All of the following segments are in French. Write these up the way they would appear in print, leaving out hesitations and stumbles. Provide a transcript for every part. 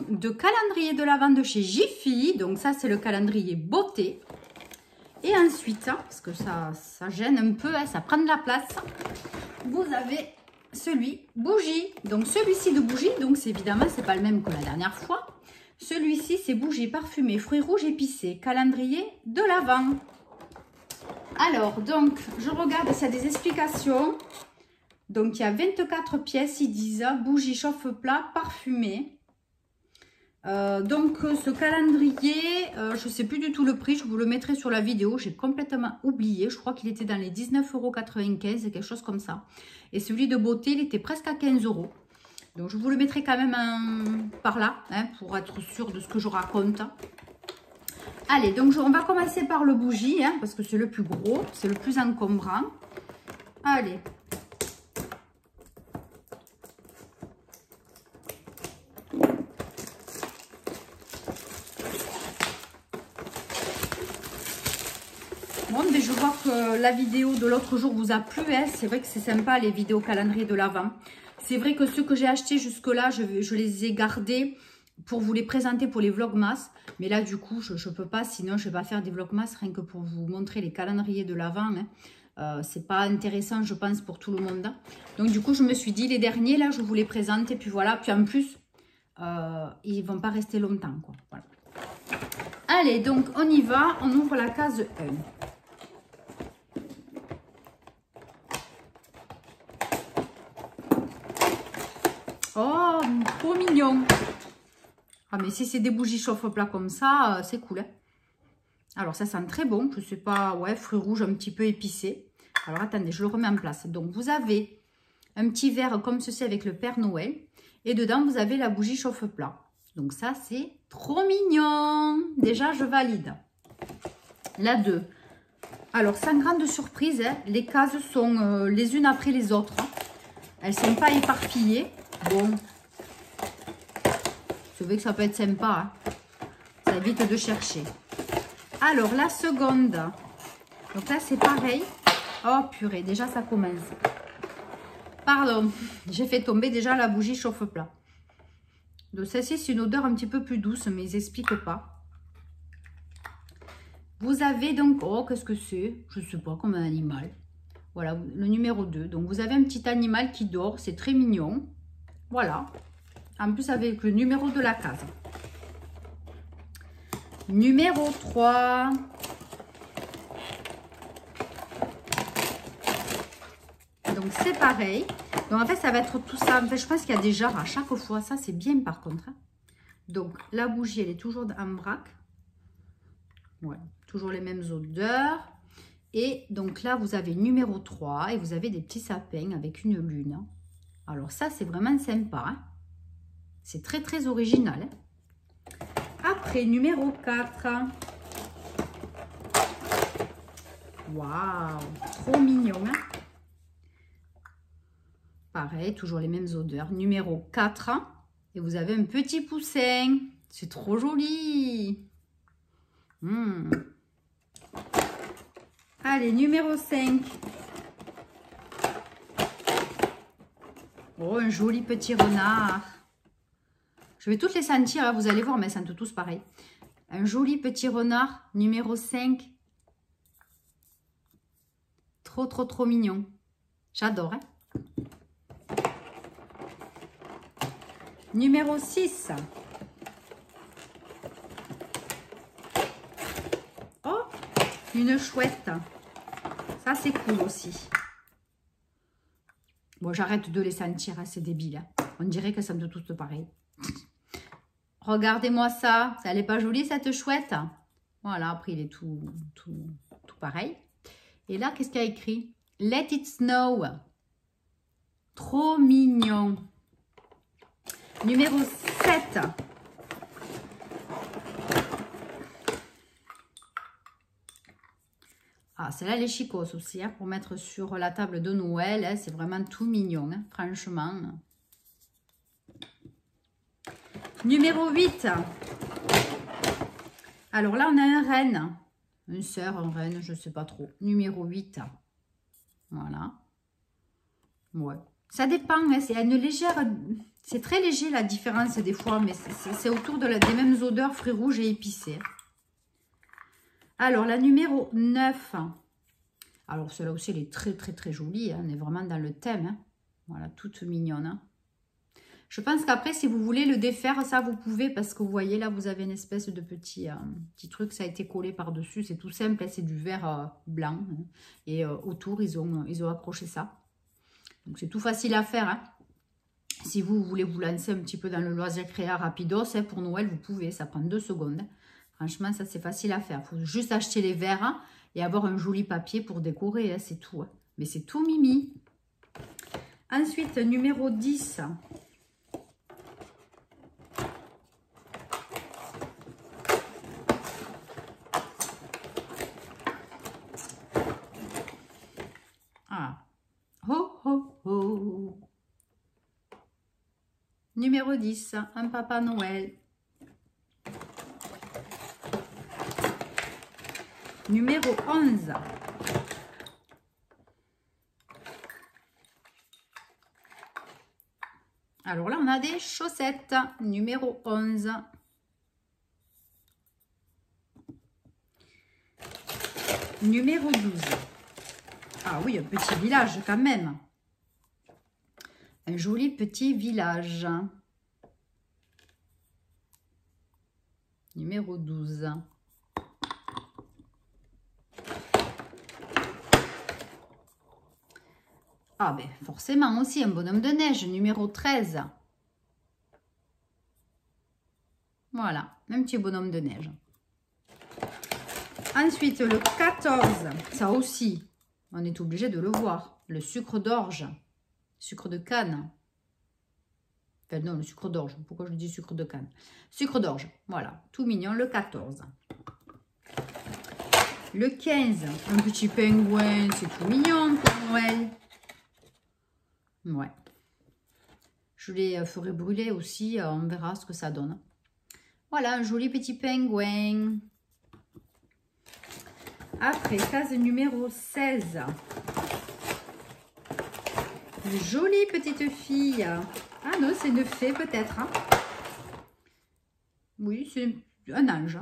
de calendrier de l'Avent de chez Jiffy. Donc ça, c'est le calendrier beauté. Et ensuite, parce que ça gêne un peu, ça prend de la place, vous avez celui bougie. Donc celui-ci de bougie, donc évidemment, c'est pas le même que la dernière fois. Celui-ci, c'est bougie parfumée, fruits rouges épicés, calendrier de l'Avent. Alors, donc, je regarde, s'il y a des explications. Donc, il y a 24 pièces, ils disent, bougie chauffe-plat parfumée. Donc, ce calendrier, je ne sais plus du tout le prix, je vous le mettrai sur la vidéo. J'ai complètement oublié, je crois qu'il était dans les 19,95 €, quelque chose comme ça. Et celui de beauté, il était presque à 15 €. Donc, je vous le mettrai quand même par là, hein, pour être sûr de ce que je raconte. Allez, donc on va commencer par le bougie, hein, parce que c'est le plus gros, c'est le plus encombrant. Allez. Bon, mais je vois que la vidéo de l'autre jour vous a plu, hein. C'est vrai que c'est sympa les vidéos calendrier de l'Avent. C'est vrai que ceux que j'ai achetés jusque-là, je les ai gardés pour vous les présenter pour les vlogmas. Mais là, du coup, je ne peux pas, sinon je ne vais pas faire des vlogmas rien que pour vous montrer les calendriers de l'Avent. Hein. C'est pas intéressant, je pense, pour tout le monde. Donc, du coup, je me suis dit, les derniers, là, je vous les présente. Et puis voilà, puis en plus, ils ne vont pas rester longtemps, quoi. Voilà. Allez, donc, on y va. On ouvre la case 1. Oh, trop mignon. Ah, mais si c'est des bougies chauffe-plat comme ça, c'est cool. Hein. Alors, ça sent très bon. Je ne sais pas, ouais, fruits rouges un petit peu épicés. Alors, attendez, je le remets en place. Donc, vous avez un petit verre comme ceci avec le Père Noël. Et dedans, vous avez la bougie chauffe-plat. Donc, ça, c'est trop mignon. Déjà, je valide. La 2. Alors, sans grande surprise, hein, les cases sont les unes après les autres. Hein. Elles ne sont pas éparpillées. Bon, je sais que ça peut être sympa. Hein. Ça évite de chercher. Alors, la seconde. Donc là, c'est pareil. Oh, purée, déjà, ça commence. Pardon, j'ai fait tomber déjà la bougie chauffe-plat. Donc, celle-ci, c'est une odeur un petit peu plus douce, mais ils n'expliquent pas. Vous avez donc... Oh, qu'est-ce que c'est? Je ne sais pas, comme un animal. Voilà, le numéro 2. Donc, vous avez un petit animal qui dort. C'est très mignon. Voilà. En plus, avec le numéro de la case. Numéro 3. Donc, c'est pareil. Donc, en fait, ça va être tout ça. En fait, je pense qu'il y a des genres à chaque fois. Ça, c'est bien par contre. Hein. Donc, la bougie, elle est toujours en vrac. Ouais, toujours les mêmes odeurs. Et donc là, vous avez numéro 3 et vous avez des petits sapins avec une lune. Alors ça, c'est vraiment sympa. Hein. C'est très, très original. Hein. Après, numéro 4. Waouh, trop mignon. Hein. Pareil, toujours les mêmes odeurs. Numéro 4. Et vous avez un petit poussin. C'est trop joli. Allez, numéro 5. Oh, un joli petit renard. Je vais toutes les sentir, hein, vous allez voir, mais elles sentent tous pareil. Un joli petit renard, numéro 5. Trop, trop, trop mignon. J'adore. Hein. Numéro 6. Oh, une chouette. Ça, c'est cool aussi. Bon, j'arrête de les sentir, hein, c'est débile. Hein. On dirait qu'elles sentent toutes pareil. Regardez-moi ça. Elle n'est pas jolie, cette chouette? Voilà, après, il est tout pareil. Et là, qu'est-ce qu'il y a écrit? Let it snow. Trop mignon. Numéro 7. Ah, celle-là, elle est chicose aussi, hein, pour mettre sur la table de Noël. Hein, c'est vraiment tout mignon, hein, franchement. Numéro 8. Alors là, on a un renne. Une sœur, un renne, je ne sais pas trop. Numéro 8. Voilà. Ouais. Ça dépend, hein, c'est une légère... C'est très léger la différence des fois, mais c'est autour des mêmes odeurs, fruits rouges et épicés. Alors, la numéro 9. Alors, celle-là aussi, elle est très jolie. Hein. On est vraiment dans le thème. Hein. Voilà, toute mignonne. Hein. Je pense qu'après, si vous voulez le défaire, ça, vous pouvez. Parce que vous voyez, là, vous avez une espèce de petit truc. Ça a été collé par-dessus. C'est tout simple. Hein, c'est du verre blanc. Hein. Et autour, ils ont accroché ça. Donc, c'est tout facile à faire. Hein. Si vous voulez vous lancer un petit peu dans le loisir créa rapidos, hein, pour Noël, vous pouvez. Ça prend 2 secondes. Hein. Franchement, ça, c'est facile à faire. Il faut juste acheter les verres hein, et avoir un joli papier pour décorer. Hein, c'est tout. Hein. Mais c'est tout mimi. Ensuite, numéro 10. Ah. Ho, ho, ho. Numéro 10. Un Papa Noël. Numéro 11. Alors là, on a des chaussettes. Numéro 11. Numéro 12. Ah oui, un petit village quand même. Un joli petit village. Numéro 12. Ah ben forcément aussi un bonhomme de neige, numéro 13. Voilà, un petit bonhomme de neige. Ensuite, le 14, ça aussi, on est obligé de le voir. Le sucre d'orge, sucre de canne. Enfin non, le sucre d'orge, pourquoi je dis sucre de canne? Sucre d'orge, voilà, tout mignon, le 14. Le 15, un petit pingouin, c'est tout mignon pour Noël. Ouais. Je les ferai brûler aussi, on verra ce que ça donne. Voilà, un joli petit pingouin. Après, case numéro 16. Une jolie petite fille. Ah non, c'est une fée peut-être. Hein. Oui, c'est un ange.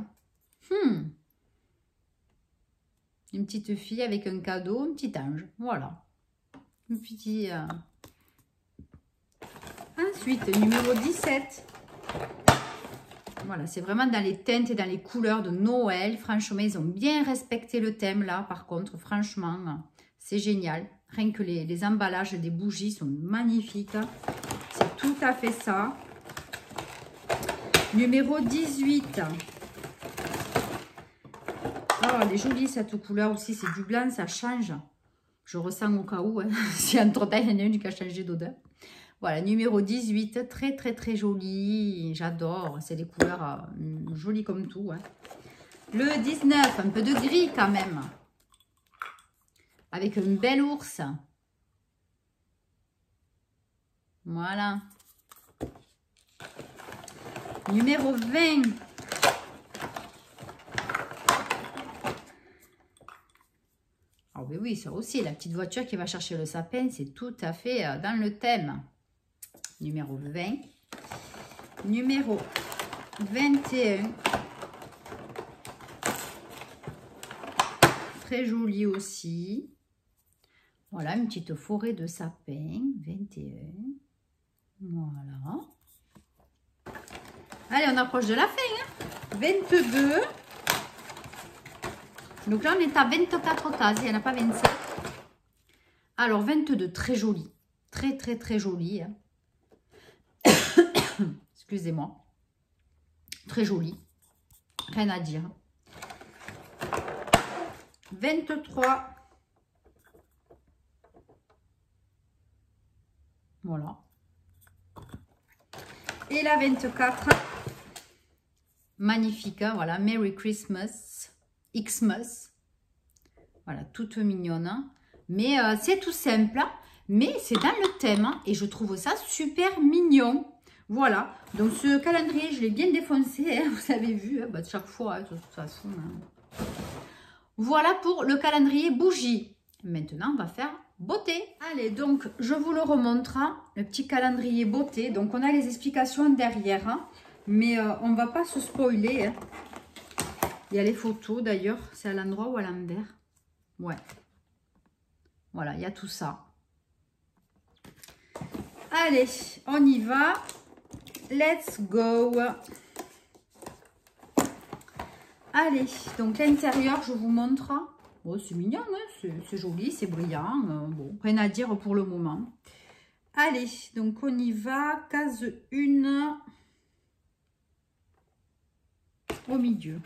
Une petite fille avec un cadeau, un petit ange. Voilà. Un petit... Ensuite, numéro 17. Voilà, c'est vraiment dans les teintes et dans les couleurs de Noël. Franchement, ils ont bien respecté le thème là. Par contre, franchement, c'est génial. Rien que les emballages des bougies sont magnifiques. C'est tout à fait ça. Numéro 18. Oh, elle est jolie cette couleur aussi. C'est du blanc, ça change. Je ressens au cas où. Hein, si entre-temps, il y en a une qui a changé d'odeur. Voilà, numéro 18, très joli, j'adore, c'est des couleurs jolies comme tout. Hein. Le 19, un peu de gris quand même, avec un bel ours. Voilà. Numéro 20. Oh ben oui, ça aussi, la petite voiture qui va chercher le sapin, c'est tout à fait dans le thème. Numéro 20. Numéro 21. Très joli aussi. Voilà, une petite forêt de sapin. 21. Voilà. Allez, on approche de la fin. Hein. 22. Donc là, on est à 24 cases. Il n'y en a pas 27. Alors, 22, très joli. Très joli. Hein. Excusez-moi. Très joli. Rien à dire. 23. Voilà. Et la 24. Magnifique. Hein, voilà. Merry Christmas. Xmas. Voilà. Toute mignonne. Hein. Mais c'est tout simple. Mais c'est dans le thème. Hein, et je trouve ça super mignon. Voilà, donc ce calendrier, je l'ai bien défoncé, hein, vous avez vu, hein, bah, de chaque fois, hein, de toute façon. Hein. Voilà pour le calendrier bougie. Maintenant, on va faire beauté. Allez, donc je vous le remontre, hein, le petit calendrier beauté. Donc on a les explications derrière, hein, mais on ne va pas se spoiler. Hein. Il y a les photos d'ailleurs, c'est à l'endroit ou à l'envers? Ouais. Voilà, il y a tout ça. Allez, on y va. Let's go. Allez, donc l'intérieur, je vous montre. Oh, c'est mignon, hein, c'est joli, c'est brillant. Bon, rien à dire pour le moment. Allez, donc on y va. Case 1 au milieu.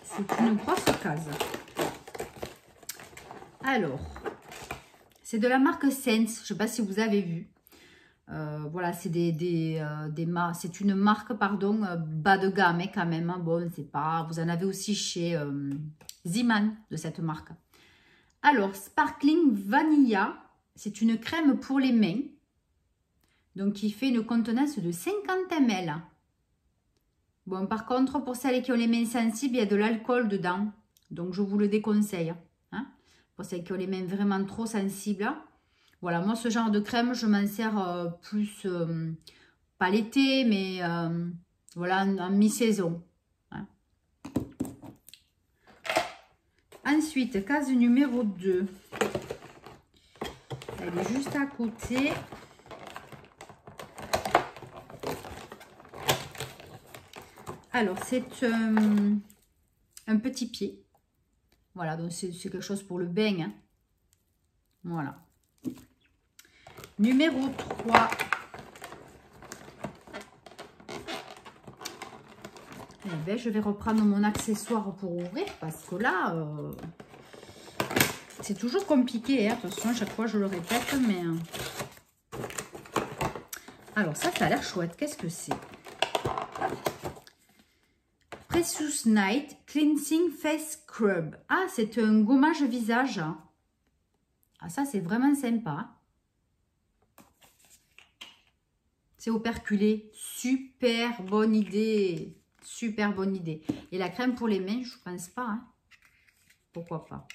C'est une grosse case. Alors, c'est de la marque Sense. Je ne sais pas si vous avez vu. Voilà, c'est c'est une marque, pardon, bas de gamme, hein, quand même. Hein. Bon, c'est pas. Vous en avez aussi chez Zeeman de cette marque. Alors, Sparkling Vanilla, c'est une crème pour les mains. Donc, qui fait une contenance de 50 ml. Bon, par contre, pour celles qui ont les mains sensibles, il y a de l'alcool dedans. Donc, je vous le déconseille. Hein. Pour celles qui ont les mains vraiment trop sensibles. Voilà, moi, ce genre de crème, je m'en sers plus, pas l'été, mais voilà, en mi-saison. Hein. Ensuite, case numéro 2. Elle est juste à côté. Alors, c'est un petit pied. Voilà, donc c'est quelque chose pour le bain. Hein. Voilà. Numéro 3. Eh bien, je vais reprendre mon accessoire pour ouvrir parce que là, c'est toujours compliqué. Hein. Attention, à chaque fois, je le répète. Mais alors, ça a l'air chouette. Qu'est-ce que c'est? Precious Night Cleansing Face Scrub. Ah, c'est un gommage visage. Ah, ça, c'est vraiment sympa. C'est operculé. Super bonne idée. Super bonne idée. Et la crème pour les mains, je ne pense pas. Hein. Pourquoi pas?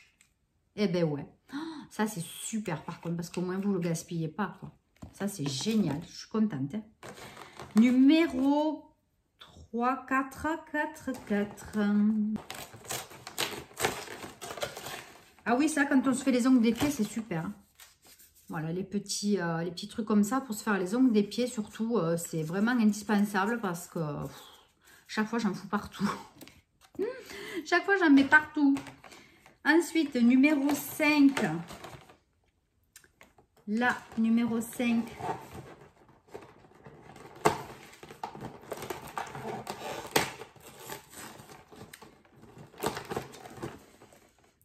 Eh ben ouais. Oh, ça, c'est super par contre. Parce qu'au moins, vous ne le gaspillez pas. Quoi. Ça, c'est génial. Je suis contente. Hein. Numéro 3, 4, 4, 4. Ah oui, ça, quand on se fait les ongles des pieds, c'est super. Hein. Voilà, les petits trucs comme ça pour se faire les ongles des pieds, surtout, c'est vraiment indispensable parce que chaque fois, j'en fous partout. Chaque fois, j'en mets partout. Ensuite, numéro 5. Là, numéro 5.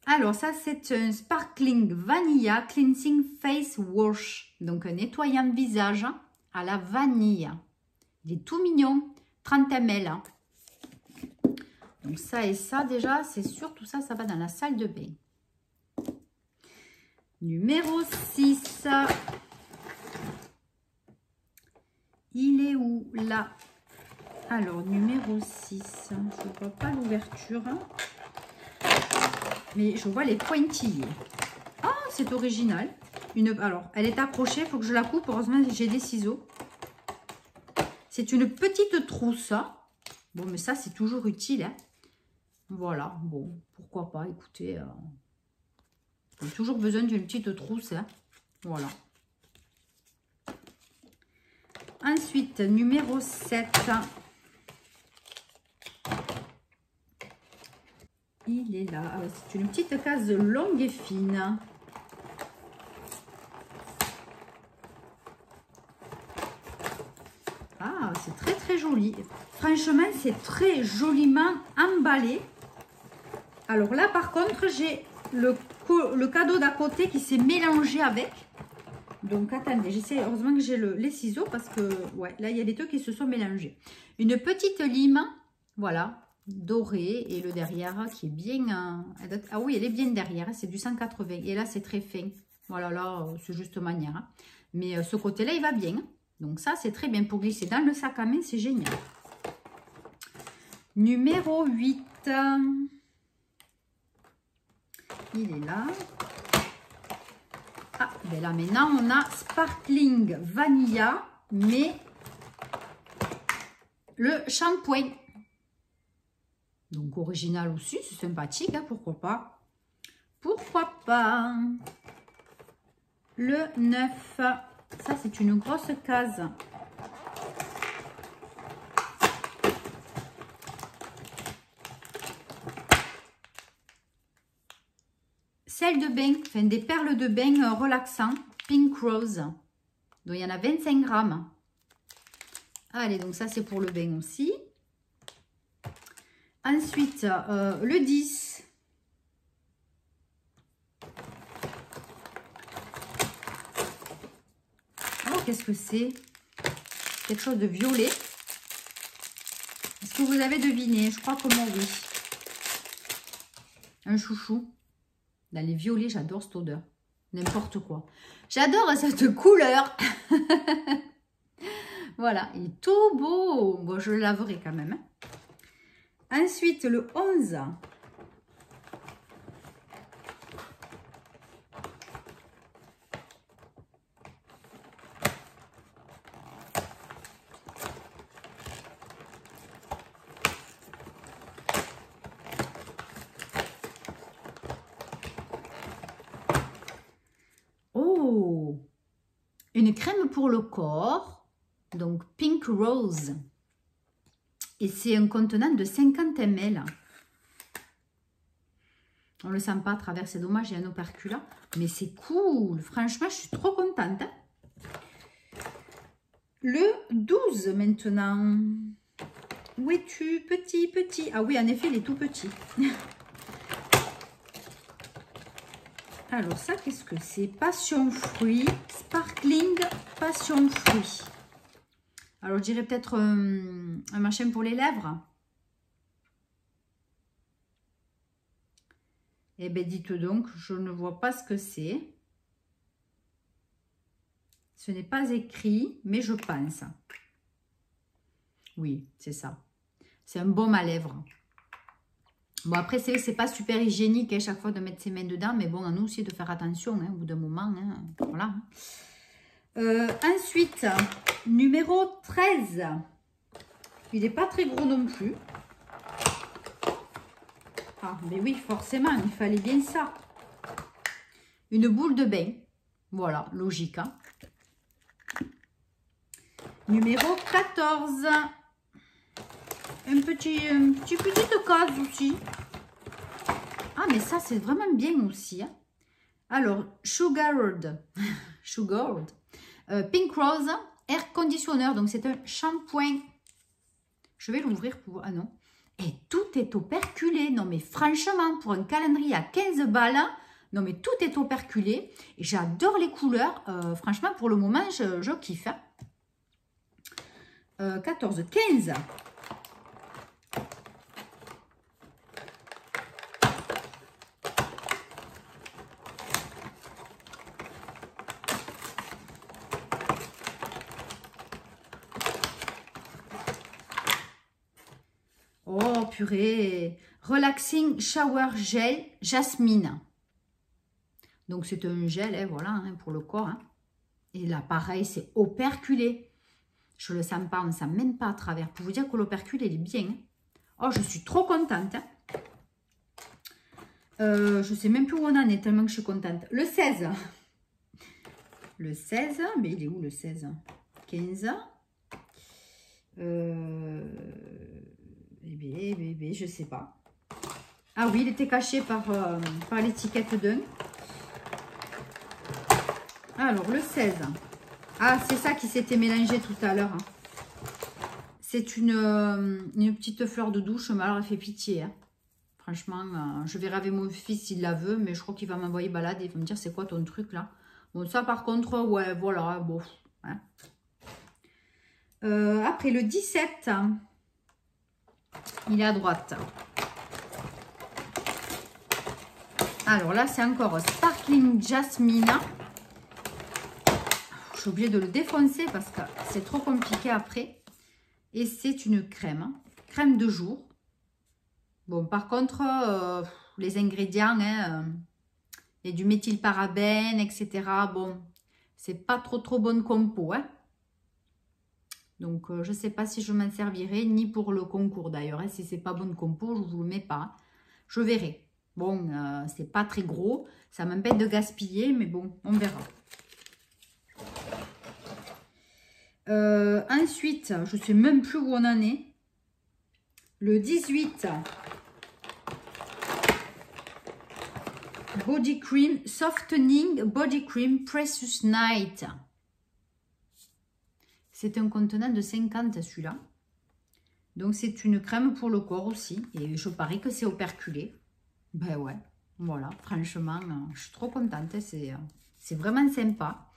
Alors, ça, c'est un Sparkling Vanilla Cleansing Face Wash. Donc, un nettoyant visage à la vanille. Il est tout mignon. 30 ml. Donc, ça et ça, déjà, c'est sûr, tout ça, ça va dans la salle de bain. Numéro 6. Il est où? Là. Alors, numéro 6. Je ne vois pas l'ouverture. Mais je vois les pointillés. Ah, c'est original. Alors, elle est accrochée. Il faut que je la coupe. Heureusement, j'ai des ciseaux. C'est une petite trousse. Bon, mais ça, c'est toujours utile. Hein. Voilà. Bon, pourquoi pas. Écoutez, j'ai toujours besoin d'une petite trousse. Hein. Voilà. Ensuite, numéro 7. Il est là. C'est une petite case longue et fine. Ah, c'est très très joli. Franchement, c'est très joliment emballé. Alors là, par contre, j'ai le cadeau d'à côté qui s'est mélangé avec. Donc, attendez, j'essaie. Heureusement que j'ai les ciseaux parce que, ouais, là, il y a les deux qui se sont mélangés. Une petite lime, voilà. Doré et le derrière qui est bien ah oui, elle est bien derrière, c'est du 180 et là c'est très fin, voilà, là c'est juste manière, hein. Mais ce côté là il va bien, donc ça c'est très bien pour glisser dans le sac à main, c'est génial. Numéro 8. Il est là. Ah, ben là maintenant on a Sparkling Vanilla, mais le shampoing. Donc original aussi, c'est sympathique, hein, pourquoi pas. Pourquoi pas. Le 9, ça c'est une grosse case. Sel de bain, enfin des perles de bain relaxants, Pink Rose. Donc il y en a 25 grammes. Allez, donc ça c'est pour le bain aussi. Ensuite, le 10. Oh, qu'est-ce que c'est? Quelque chose de violet. Est-ce que vous avez deviné? Je crois que moi, oui. Un chouchou. Dans les violets, j'adore cette odeur. N'importe quoi. J'adore cette couleur. Voilà, il est tout beau. Bon, je le laverai quand même. Hein. Ensuite, le 11. Oh, une crème pour le corps, donc Pink Rose. Et c'est un contenant de 50 ml. On ne le sent pas à travers, c'est dommage, il y a un opercule. Mais c'est cool, franchement, je suis trop contente. Hein. Le 12 maintenant. Où es-tu, petit, petit? Ah oui, en effet, il est tout petit. Alors ça, qu'est-ce que c'est? Passion fruit, sparkling passion fruit. Alors, je dirais peut-être un machin pour les lèvres. Eh bien, dites donc, je ne vois pas ce que c'est. Ce n'est pas écrit, mais je pense. Oui, c'est ça. C'est un baume à lèvres. Bon, après, c'est pas super hygiénique à chaque fois de mettre ses mains dedans, mais bon, à nous aussi de faire attention hein, au bout d'un moment. Hein, voilà. Ensuite, numéro 13. Il n'est pas très gros non plus. Ah, mais oui, forcément, il fallait bien ça. Une boule de bain. Voilà, logique. Hein. Numéro 14. Une petite case aussi. Ah, mais ça, c'est vraiment bien aussi. Hein. Alors, Sugared. Sugared. Pink Rose, Air Conditioner. Donc, c'est un shampoing. Je vais l'ouvrir pour... Ah non. Et tout est operculé. Non, mais franchement, pour un calendrier à 15 balles, non, mais tout est operculé. Et j'adore les couleurs. Franchement, pour le moment, je kiffe. Hein. 14, 15. Oh, purée. Relaxing Shower Gel Jasmine. Donc, c'est un gel, hein, voilà, hein, pour le corps. Hein. Et là, pareil, c'est operculé. Je ne le sens pas, on ne sent même pas à travers. Pour vous dire que l'opercule, il est bien. Hein. Oh, je suis trop contente. Hein. Je ne sais même plus où on en est, tellement que je suis contente. Le 16. Le 16, mais il est où le 16? 15. Bébé, je sais pas. Ah oui, il était caché par l'étiquette d'un. Alors, le 16. Ah, c'est ça qui s'était mélangé tout à l'heure. Hein. C'est une petite fleur de douche, mais alors elle fait pitié. Hein. Franchement, je verrai avec mon fils s'il la veut, mais je crois qu'il va m'envoyer balade et il va me dire c'est quoi ton truc là. Bon, ça par contre, ouais, voilà, bon. Hein. Après, le 17, il est à droite. Alors là, c'est encore Sparkling Jasmine. Je suis obligée de le défoncer parce que c'est trop compliqué après. Et c'est une crème. Crème de jour. Bon, par contre, tous les ingrédients, hein, et du méthylparabène, etc. Bon, c'est pas trop bonne compo, hein. Donc, je ne sais pas si je m'en servirai, ni pour le concours d'ailleurs. Hein. Si c'est pas bonne compo, je ne vous le mets pas. Je verrai. Bon, c'est pas très gros. Ça m'empêche de gaspiller, mais bon, on verra. Ensuite, je ne sais même plus où on en est. Le 18. Body Cream, Softening Body Cream Precious Night. C'est un contenant de 50 celui-là. Donc c'est une crème pour le corps aussi. Et je parie que c'est operculé. Ben ouais, voilà, franchement, je suis trop contente. C'est vraiment sympa.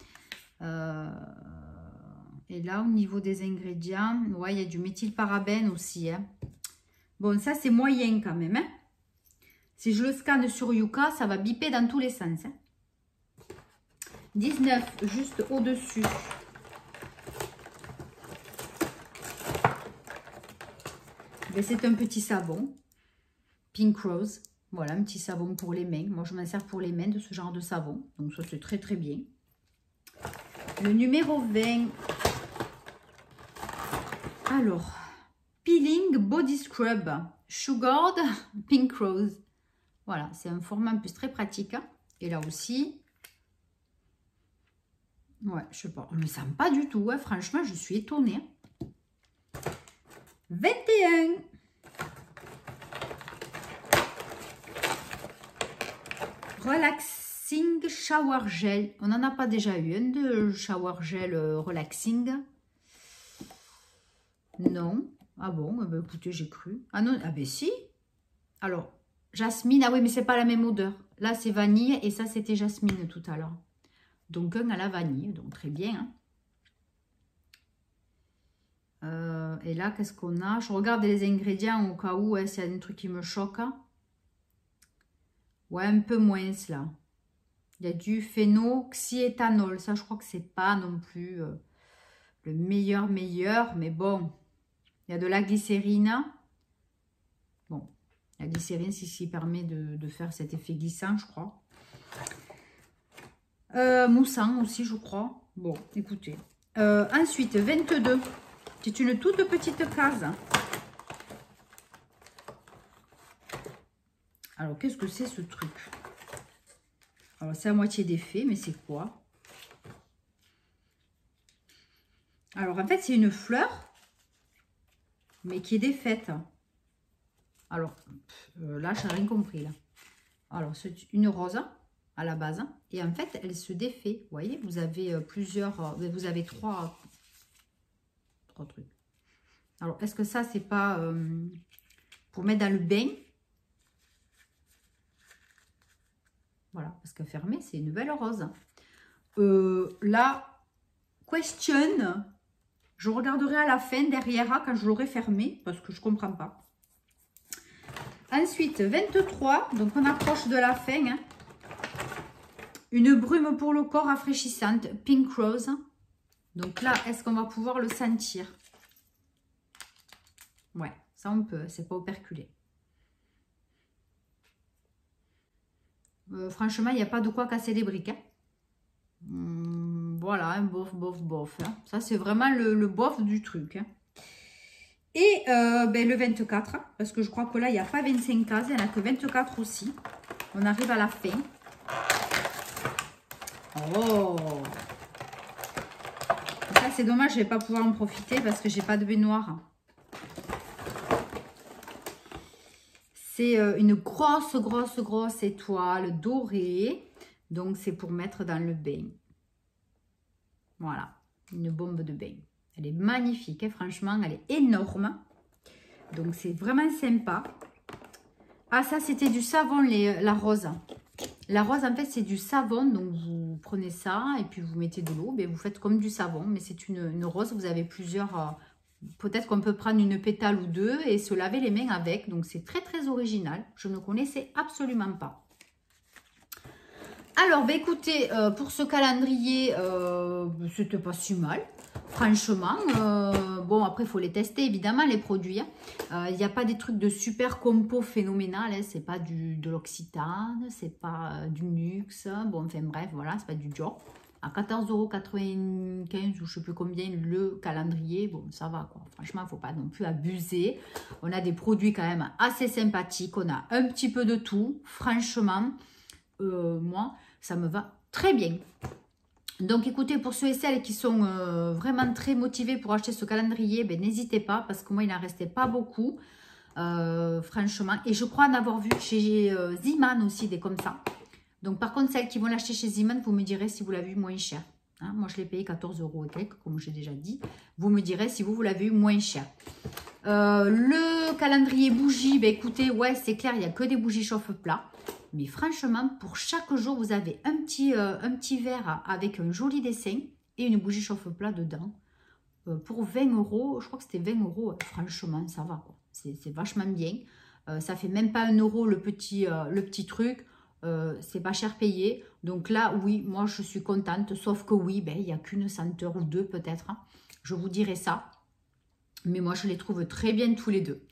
Et là, au niveau des ingrédients, ouais, il y a du méthylparabène aussi. Hein. Bon, ça c'est moyen quand même. Hein. Si je le scanne sur Yuka, ça va biper dans tous les sens. Hein. 19, juste au-dessus. Ben, c'est un petit savon. Pink Rose. Voilà, un petit savon pour les mains. Moi, je m'en sers pour les mains de ce genre de savon. Donc, ça, c'est très, très bien. Le numéro 20. Alors, Peeling Body Scrub. Sugared Pink Rose. Voilà, c'est un format en plus très pratique. Et là aussi, ouais, je sais pas, on ne le sent pas du tout. Hein. Franchement, je suis étonnée. 21. Relaxing Shower Gel. On n'en a pas déjà eu un de Shower Gel Relaxing? Non. Ah bon? Eh ben, écoutez, j'ai cru. Ah non, ah ben si. Alors, jasmine. Ah oui, mais c'est pas la même odeur. Là, c'est vanille et ça, c'était jasmine tout à l'heure. Donc, un à la vanille. Donc, très bien. Hein. Et là, qu'est-ce qu'on a? Je regarde les ingrédients au cas où, hein, s'il y a des trucs qui me choquent. Ouais, un peu moins, là. Il y a du phénoxyéthanol. Ça, je crois que c'est pas non plus le meilleur, mais bon. Il y a de la glycérine. Bon, la glycérine, c'est ce qui permet de faire cet effet glissant, je crois. Moussant aussi, je crois. Bon, écoutez. Ensuite, 22. C'est une toute petite case. Alors, qu'est-ce que c'est ce truc? Alors, c'est à moitié défait, mais c'est quoi? Alors, en fait, c'est une fleur, mais qui est défaite. Alors, là, je n'ai rien compris, là. Alors, c'est une rose à la base. Et en fait, elle se défait. Vous voyez, vous avez plusieurs... vous avez trois trucs. Alors, est-ce que ça, c'est pas pour mettre dans le bain? Voilà, parce que fermée, c'est une belle rose. La question, je regarderai à la fin, derrière, quand je l'aurai fermée, parce que je ne comprends pas. Ensuite, 23, donc on approche de la fin. Hein. Une brume pour le corps rafraîchissante, Pink Rose. Donc là, est-ce qu'on va pouvoir le sentir? Ouais, ça on peut, c'est pas operculé. Franchement, il n'y a pas de quoi casser les briques. Hein. Voilà, un bof, bof, bof. Hein. Ça, c'est vraiment le bof du truc. Hein. Et ben, le 24, parce que je crois que là, il n'y a pas 25 cases, il n'y en a que 24 aussi. On arrive à la fin. Oh! Ça, c'est dommage, je ne vais pas pouvoir en profiter parce que j'ai pas de baignoire. C'est une grosse étoile dorée. Donc, c'est pour mettre dans le bain. Voilà, une bombe de bain. Elle est magnifique, hein, franchement, elle est énorme. Donc, c'est vraiment sympa. Ah, ça, c'était du savon, la rose. La rose, en fait, c'est du savon. Donc, vous prenez ça et puis vous mettez de l'eau. Vous faites comme du savon, mais c'est une rose. Vous avez plusieurs... peut-être qu'on peut prendre une pétale ou deux et se laver les mains avec. Donc, c'est très original. Je ne connaissais absolument pas. Alors, écoutez, pour ce calendrier, c'était pas si mal. Franchement, bon, après, il faut les tester, évidemment, les produits. Il n'y a pas des trucs de super compo phénoménal. Hein. C'est pas de l'Occitane, c'est pas du Nuxe. Bon, enfin, bref, voilà, c'est pas du Dior. À 14,95 € ou je sais plus combien le calendrier, bon, ça va, quoi. Franchement, il ne faut pas non plus abuser. On a des produits quand même assez sympathiques. On a un petit peu de tout. Franchement, moi, ça me va très bien. Donc, écoutez, pour ceux et celles qui sont vraiment très motivés pour acheter ce calendrier, ben, n'hésitez pas parce que moi, il n'en restait pas beaucoup, franchement. Et je crois en avoir vu chez Zeeman aussi des comme ça. Donc, par contre, celles qui vont l'acheter chez Zeeman, vous me direz si vous l'avez vu moins cher. Hein, moi, je l'ai payé 14 € et quelques, comme j'ai déjà dit. Vous me direz si vous l'avez eu moins cher. Le calendrier bougie, ben, écoutez, ouais, c'est clair, il n'y a que des bougies chauffe-plat. Mais franchement, pour chaque jour, vous avez un petit verre avec un joli dessin et une bougie chauffe-plat dedans. Pour 20 €, je crois que c'était 20 €, franchement, ça va, quoi. C'est vachement bien. Ça fait même pas 1 € le petit truc. C'est pas cher payé. Donc là, oui, moi, je suis contente. Sauf que oui, ben, il n'y a qu'une senteur ou deux peut-être. Hein. Je vous dirai ça. Mais moi, je les trouve très bien tous les deux.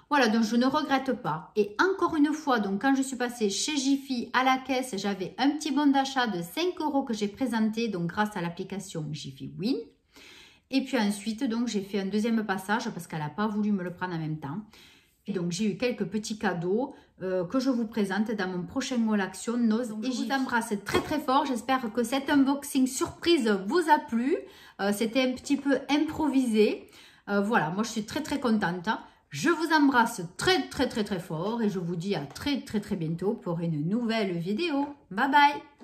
Voilà, donc je ne regrette pas. Et encore une fois, donc quand je suis passée chez Jiffy à la caisse, j'avais un petit bon d'achat de 5 € que j'ai présenté, donc grâce à l'application Jiffy Win. Et puis ensuite, donc j'ai fait un deuxième passage parce qu'elle n'a pas voulu me le prendre en même temps. Et donc j'ai eu quelques petits cadeaux que je vous présente dans mon prochain haul action. Et je vous embrasse très très fort. J'espère que cet unboxing surprise vous a plu. C'était un petit peu improvisé. Voilà, moi je suis très très contente. Je vous embrasse très très très très fort et je vous dis à très très très bientôt pour une nouvelle vidéo. Bye bye!